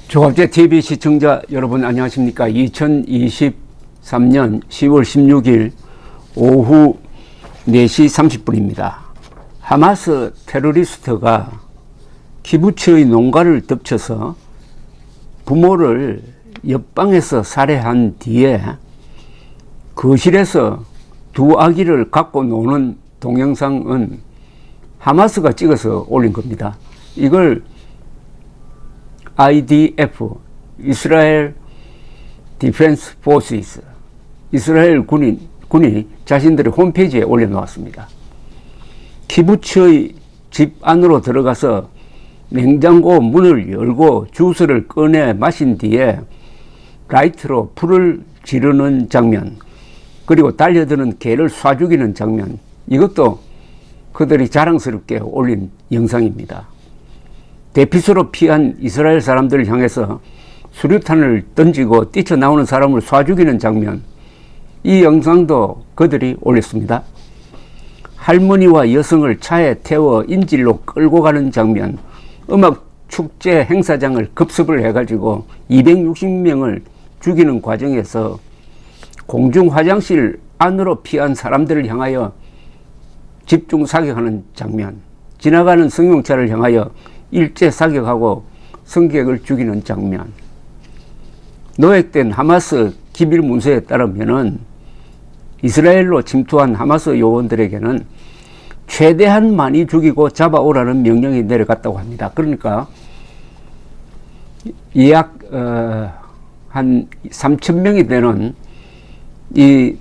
조갑제 TV 시청자 여러분 안녕하십니까. 2023년 10월 16일 오후 4시 30분입니다. 하마스 테러리스트가 키부츠의 농가를 덮쳐서 부모를 옆방에서 살해한 뒤에 거실에서 두 아기를 갖고 노는 동영상은 하마스가 찍어서 올린 겁니다. 이걸 IDF, 이스라엘 디펜스 포시스, 이스라엘 군이 자신들의 홈페이지에 올려놓았습니다. 키부츠의 집 안으로 들어가서 냉장고 문을 열고 주스를 꺼내 마신 뒤에 라이트로 불을 지르는 장면, 그리고 달려드는 개를 쏴 죽이는 장면, 이것도 그들이 자랑스럽게 올린 영상입니다. 대피소로 피한 이스라엘 사람들을 향해서 수류탄을 던지고 뛰쳐나오는 사람을 쏴 죽이는 장면, 이 영상도 그들이 올렸습니다. 할머니와 여성을 차에 태워 인질로 끌고 가는 장면, 음악 축제 행사장을 급습을 해가지고 260명을 죽이는 과정에서 공중 화장실 안으로 피한 사람들을 향하여 집중 사격하는 장면, 지나가는 승용차를 향하여 일제 사격하고 승객을 죽이는 장면. 노획된 하마스 기밀 문서에 따르면은 이스라엘로 침투한 하마스 요원들에게는 최대한 많이 죽이고 잡아오라는 명령이 내려갔다고 합니다. 그러니까 약 한 3,000명이 되는 이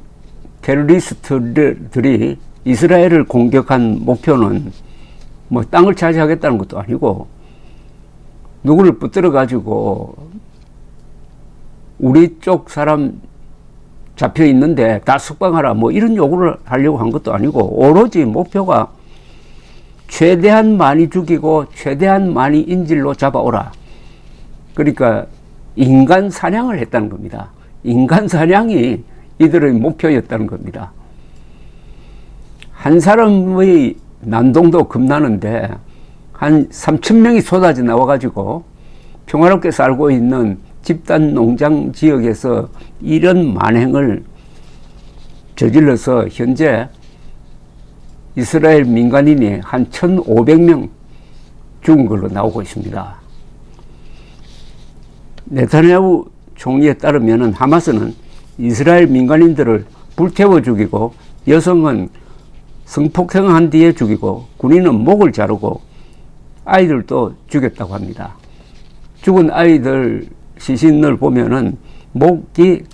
테러리스트들이 이스라엘을 공격한 목표는 뭐 땅을 차지하겠다는 것도 아니고 누구를 붙들어 가지고 우리 쪽 사람 잡혀 있는데 다 석방하라 뭐 이런 요구를 하려고 한 것도 아니고 오로지 목표가 최대한 많이 죽이고 최대한 많이 인질로 잡아오라. 그러니까 인간 사냥을 했다는 겁니다. 인간 사냥이 이들의 목표였다는 겁니다. 한 사람의 난동도 겁나는데 한 3,000명이 쏟아져 나와가지고 평화롭게 살고 있는 집단 농장 지역에서 이런 만행을 저질러서 현재 이스라엘 민간인이 한 1,500명 죽은 걸로 나오고 있습니다. 네타냐후 총리에 따르면 하마스는 이스라엘 민간인들을 불태워 죽이고 여성은 성폭행한 뒤에 죽이고 군인은 목을 자르고 아이들도 죽였다고 합니다. 죽은 아이들 시신을 보면은 목이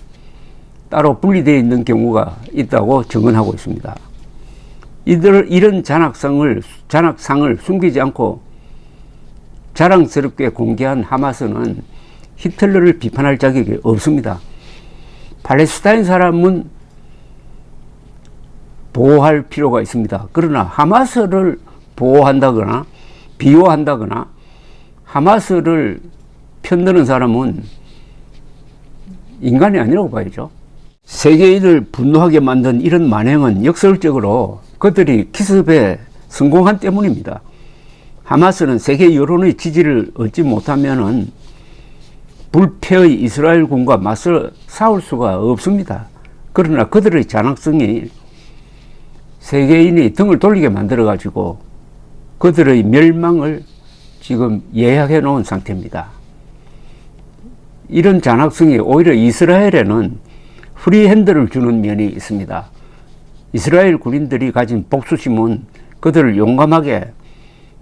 따로 분리되어 있는 경우가 있다고 증언하고 있습니다. 이런 잔악상을 숨기지 않고 자랑스럽게 공개한 하마스는 히틀러를 비판할 자격이 없습니다. 팔레스타인 사람은 보호할 필요가 있습니다. 그러나 하마스를 보호한다거나 비호한다거나 하마스를 편드는 사람은 인간이 아니라고 봐야죠. 세계인을 분노하게 만든 이런 만행은 역설적으로 그들이 기습에 성공한 때문입니다. 하마스는 세계 여론의 지지를 얻지 못하면은 불패의 이스라엘 군과 맞서 싸울 수가 없습니다. 그러나 그들의 잔악성이 세계인이 등을 돌리게 만들어 가지고 그들의 멸망을 지금 예약해 놓은 상태입니다. 이런 잔악성이 오히려 이스라엘에는 프리핸드를 주는 면이 있습니다. 이스라엘 군인들이 가진 복수심은 그들을 용감하게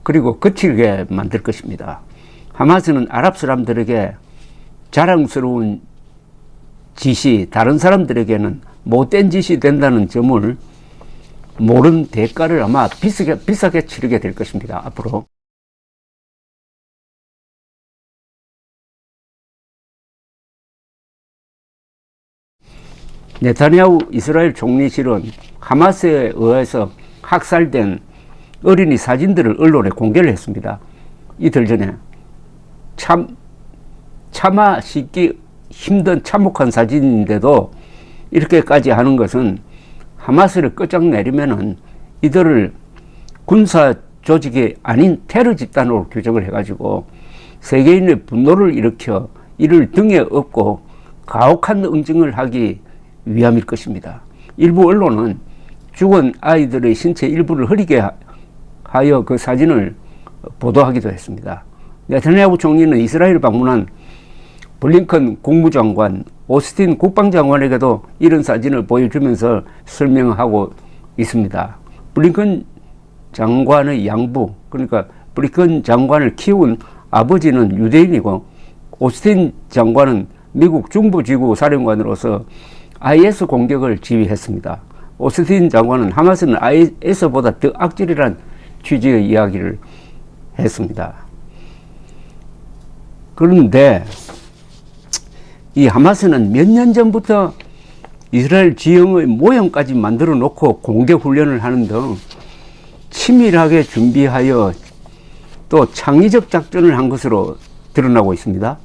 그리고 거칠게 만들 것입니다. 하마스는 아랍 사람들에게 자랑스러운 짓이 다른 사람들에게는 못된 짓이 된다는 점을 모른 대가를 아마 비싸게 치르게 될 것입니다. 앞으로. 네타냐후 이스라엘 총리실은 하마스에 의해서 학살된 어린이 사진들을 언론에 공개를 했습니다. 이틀 전에 차마 씻기 힘든 참혹한 사진인데도 이렇게까지 하는 것은 하마스를 끝장내리면은 이들을 군사 조직이 아닌 테러 집단으로 규정을 해가지고 세계인의 분노를 일으켜 이를 등에 업고 가혹한 응징을 하기 위함일 것입니다. 일부 언론은 죽은 아이들의 신체 일부를 흐리게 하여 그 사진을 보도하기도 했습니다. 네타냐후 총리는 이스라엘 방문한 블링컨 국무장관, 오스틴 국방장관에게도 이런 사진을 보여주면서 설명하고 있습니다. 블링컨 장관의 양부, 그러니까 블링컨 장관을 키운 아버지는 유대인이고 오스틴 장관은 미국 중부지구 사령관으로서 IS 공격을 지휘했습니다. 오스틴 장관은 하마스는 IS보다 더 악질이란 취지의 이야기를 했습니다. 그런데 이 하마스는 몇 년 전부터 이스라엘 지형의 모형까지 만들어 놓고 공격 훈련을 하는 등 치밀하게 준비하여 또 창의적 작전을 한 것으로 드러나고 있습니다.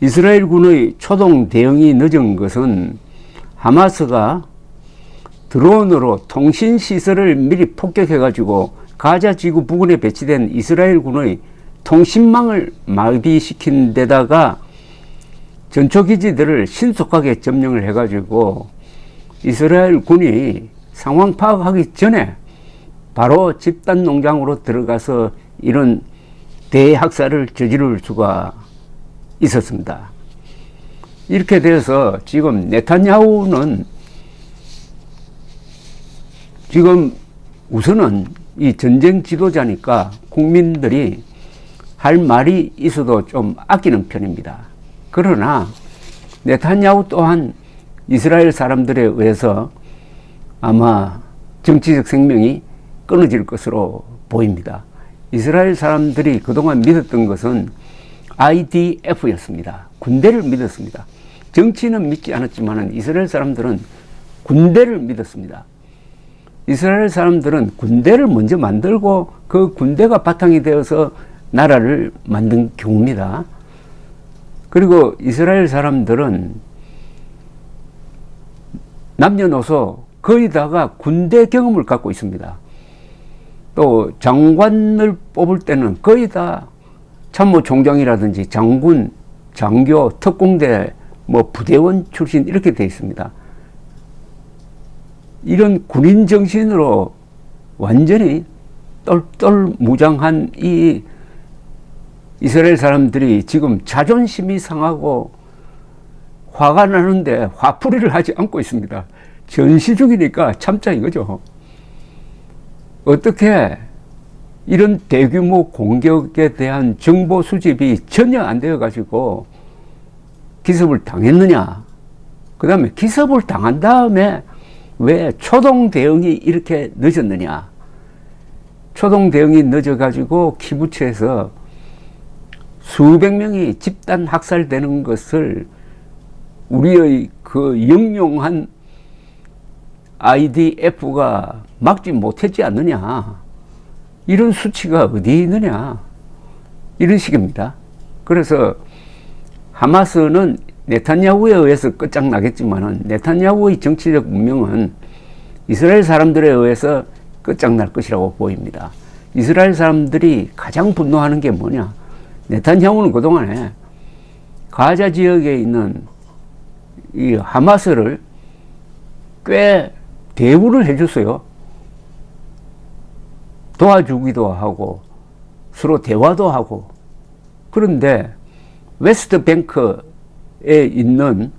이스라엘 군의 초동 대응이 늦은 것은 하마스가 드론으로 통신시설을 미리 폭격해가지고 가자 지구 부근에 배치된 이스라엘 군의 통신망을 마비시킨 데다가 전초기지들을 신속하게 점령을 해가지고 이스라엘 군이 상황 파악하기 전에 바로 집단 농장으로 들어가서 이런 대학살을 저지를 수가 있었습니다. 이렇게 돼서 지금 네타냐후는 지금 우선은 이 전쟁 지도자니까 국민들이 할 말이 있어도 좀 아끼는 편입니다. 그러나 네타냐후 또한 이스라엘 사람들에 의해서 아마 정치적 생명이 끊어질 것으로 보입니다. 이스라엘 사람들이 그동안 믿었던 것은 IDF였습니다. 군대를 믿었습니다. 정치는 믿지 않았지만 이스라엘 사람들은 군대를 믿었습니다. 이스라엘 사람들은 군대를 먼저 만들고 그 군대가 바탕이 되어서 나라를 만든 경우입니다. 그리고 이스라엘 사람들은 남녀노소 거의 다가 군대 경험을 갖고 있습니다. 또 장관을 뽑을 때는 거의 다 참모총장이라든지 장군, 장교, 특공대, 부대원 출신 이렇게 되어 있습니다. 이런 군인 정신으로 완전히 똘똘 무장한 이 이스라엘 사람들이 지금 자존심이 상하고 화가 나는데 화풀이를 하지 않고 있습니다. 전시 중이니까 참자 이거죠. 어떻게 이런 대규모 공격에 대한 정보 수집이 전혀 안 되어 가지고 기습을 당했느냐. 그 다음에 기습을 당한 다음에 왜 초동 대응이 이렇게 늦었느냐. 초동 대응이 늦어 가지고 키부츠에서 수백 명이 집단 학살되는 것을 우리의 그 영용한 IDF가 막지 못했지 않느냐. 이런 수치가 어디 있느냐. 이런 식입니다. 그래서 하마스는 네타냐후에 의해서 끝장나겠지만은 네타냐후의 정치적 운명은 이스라엘 사람들에 의해서 끝장날 것이라고 보입니다. 이스라엘 사람들이 가장 분노하는 게 뭐냐. 네타냐후는 그동안에 가자 지역에 있는 이 하마스를 꽤 대우를 해줬어요. 도와주기도 하고 서로 대화도 하고. 그런데 웨스트뱅크에 있는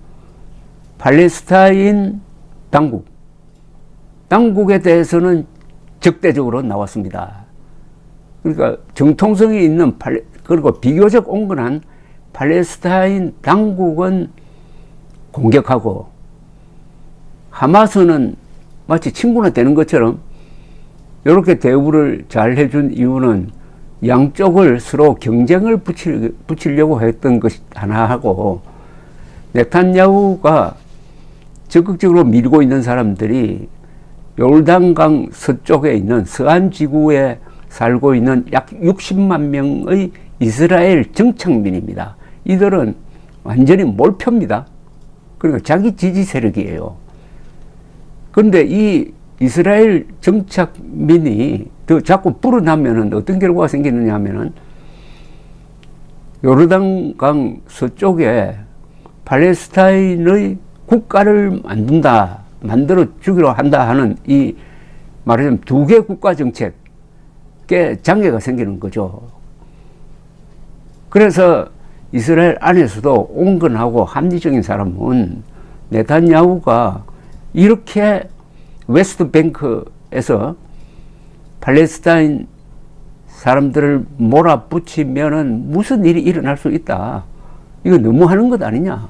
팔레스타인 당국에 대해서는 적대적으로 나왔습니다. 그러니까 정통성이 있는 그리고 비교적 온건한 팔레스타인 당국은 공격하고 하마스는 마치 친구나 되는 것처럼 이렇게 대우를 잘 해준 이유는 양쪽을 서로 경쟁을 붙이려고 했던 것이 하나 하고, 네타냐후가 적극적으로 밀고 있는 사람들이 요르단강 서쪽에 있는 서안 지구에 살고 있는 약 60만 명의 이스라엘 정착민입니다. 이들은 완전히 몰표입니다. 그러니까 자기 지지 세력이에요. 그런데 이 이스라엘 정착민이 더 자꾸 불어나면은 어떤 결과가 생기느냐 하면은 요르단강 서쪽에 팔레스타인의 국가를 만들어 주기로 한다 하는 이 말하자면 두 개 국가 정책에 장애가 생기는 거죠. 그래서 이스라엘 안에서도 온건하고 합리적인 사람은 네탄야후가 이렇게 웨스트뱅크에서 팔레스타인 사람들을 몰아붙이면은 무슨 일이 일어날 수 있다. 이거 너무하는 것 아니냐.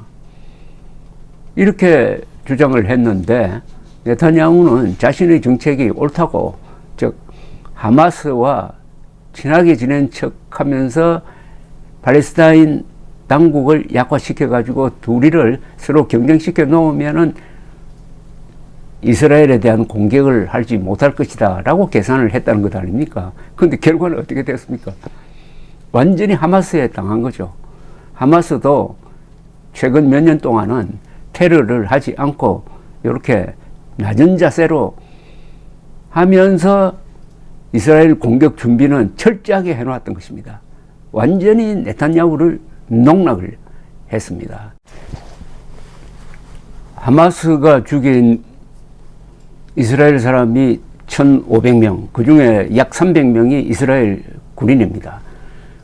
이렇게 주장을 했는데 네타냐후는 자신의 정책이 옳다고, 즉 하마스와 친하게 지낸 척하면서 팔레스타인 당국을 약화시켜 가지고 둘이를 서로 경쟁시켜 놓으면은 이스라엘에 대한 공격을 하지 못할 것이다 라고 계산을 했다는 것 아닙니까? 그런데 결과는 어떻게 됐습니까? 완전히 하마스에 당한 거죠. 하마스도 최근 몇 년 동안은 테러를 하지 않고 이렇게 낮은 자세로 하면서 이스라엘 공격 준비는 철저하게 해놓았던 것입니다. 완전히 네탄야후를 농락을 했습니다. 하마스가 죽인 이스라엘 사람이 1,500명, 그 중에 약 300명이 이스라엘 군인입니다.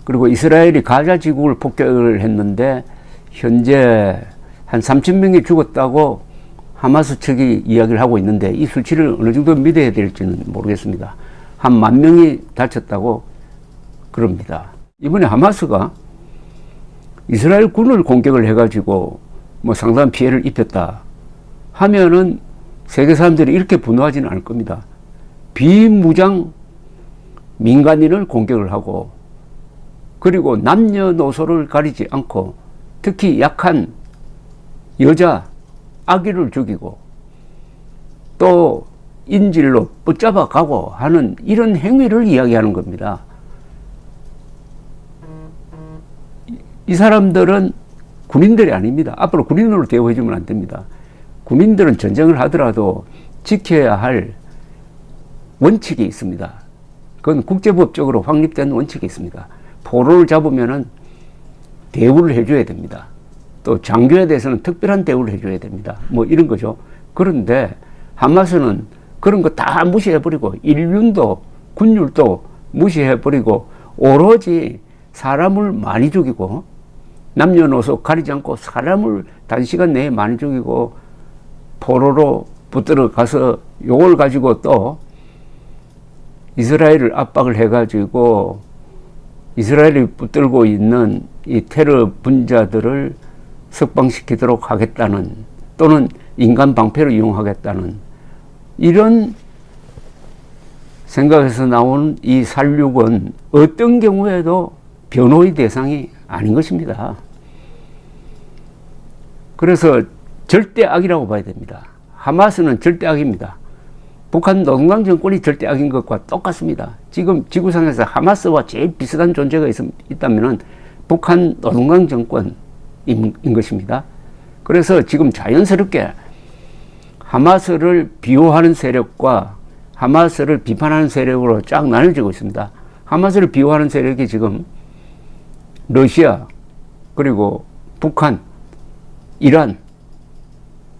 그리고 이스라엘이 가자 지구를 폭격을 했는데 현재 한 3,000명이 죽었다고 하마스 측이 이야기를 하고 있는데 이 수치를 어느 정도 믿어야 될지는 모르겠습니다. 한 10,000명이 다쳤다고 그럽니다. 이번에 하마스가 이스라엘 군을 공격을 해가지고 뭐 상당한 피해를 입혔다 하면은 세계 사람들이 이렇게 분노하지는 않을 겁니다. 비무장 민간인을 공격을 하고 그리고 남녀노소를 가리지 않고 특히 약한 여자, 아기를 죽이고 또 인질로 붙잡아 가고 하는 이런 행위를 이야기하는 겁니다. 이 사람들은 군인들이 아닙니다. 앞으로 군인으로 대우해주면 안 됩니다. 군인들은 전쟁을 하더라도 지켜야 할 원칙이 있습니다. 그건 국제법적으로 확립된 원칙이 있습니다. 포로를 잡으면은 대우를 해줘야 됩니다. 또 장교에 대해서는 특별한 대우를 해줘야 됩니다. 뭐 이런 거죠. 그런데 하마스는 그런 거 다 무시해버리고 인륜도 군율도 무시해버리고 오로지 사람을 많이 죽이고 남녀노소 가리지 않고 사람을 단시간 내에 많이 죽이고 포로로 붙들어 가서 요걸 가지고 또 이스라엘을 압박을 해가지고 이스라엘이 붙들고 있는 이 테러 분자들을 석방시키도록 하겠다는 또는 인간 방패를 이용하겠다는 이런 생각에서 나온 이 살육은 어떤 경우에도 변호의 대상이 아닌 것입니다. 그래서 절대 악이라고 봐야 됩니다. 하마스는 절대 악입니다. 북한 노동당 정권이 절대 악인 것과 똑같습니다. 지금 지구상에서 하마스와 제일 비슷한 존재가 있다면 북한 노동당 정권인 것입니다. 그래서 지금 자연스럽게 하마스를 비호하는 세력과 하마스를 비판하는 세력으로 쫙 나눠지고 있습니다. 하마스를 비호하는 세력이 지금 러시아, 그리고 북한, 이란,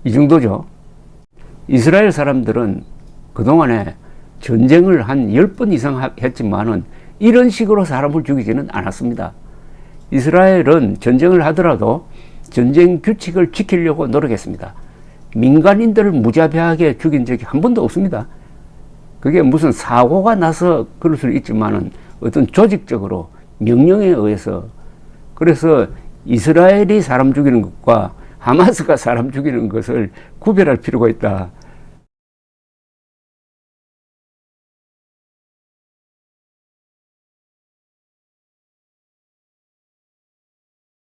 이 정도죠. 이스라엘 사람들은 그동안에 전쟁을 한 10번 이상 했지만은 이런 식으로 사람을 죽이지는 않았습니다. 이스라엘은 전쟁을 하더라도 전쟁 규칙을 지키려고 노력했습니다. 민간인들을 무자비하게 죽인 적이 한 번도 없습니다. 그게 무슨 사고가 나서 그럴 수 있지만은 어떤 조직적으로 명령에 의해서, 그래서 이스라엘이 사람 죽이는 것과 하마스가 사람 죽이는 것을 구별할 필요가 있다.